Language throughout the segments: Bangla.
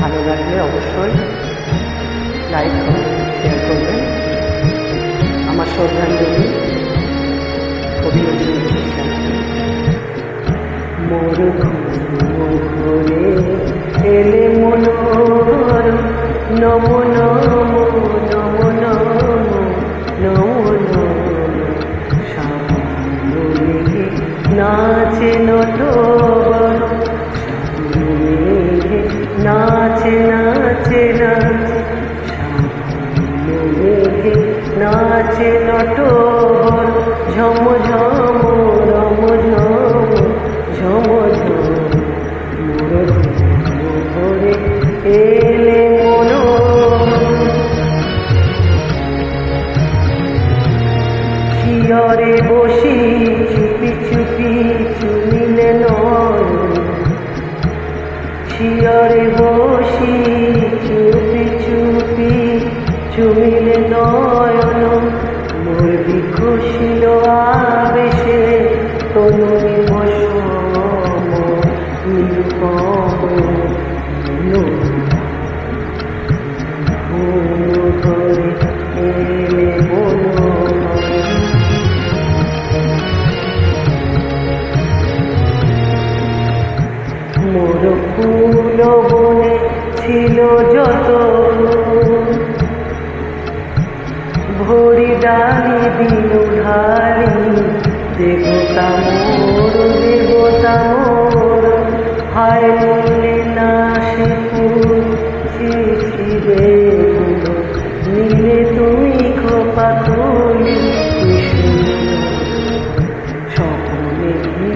ভালো লাগলে অবশ্যই লাইক কমেন্ট শেয়ার করবেন। আমার শ্রদ্ধাঞ্জলি কবি নজরুল ইসলাম। মোর ঘরে এলে মনোর নম নম নম নম নম নম সামনে নাচে নটবর নাচে নাচে নাচে সামনে নাচে নটবর ঝম ঝম রম ঝম ঝম ঝম মোর ঘরে এলে মনো শিয়রে বসি চুপি চুপি চুমিলে নয় শিয়রে বসি চুপি চুপি চুমিলে নয়ন মোর বিকশিল আবেশে তনুরে বসম নিরুপম ঘরে এলে মনো মোর ফুল বনে ছিল যত ভরি ডালি দিল ঢালি দেবতা মোর হায় মনে না সে ফুল ছিড়ে নিলে তুমি খোপা তুলি স্বপ্নে কি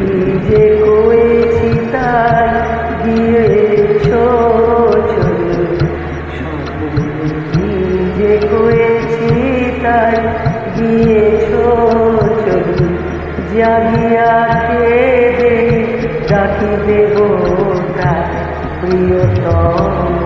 যে করেছি তাই গিয়েছ স্বপ্নে কি যে করেছি তাই গিয়েছ জাগিয়া কেঁদে ডাকি দেবতা প্রিয়তম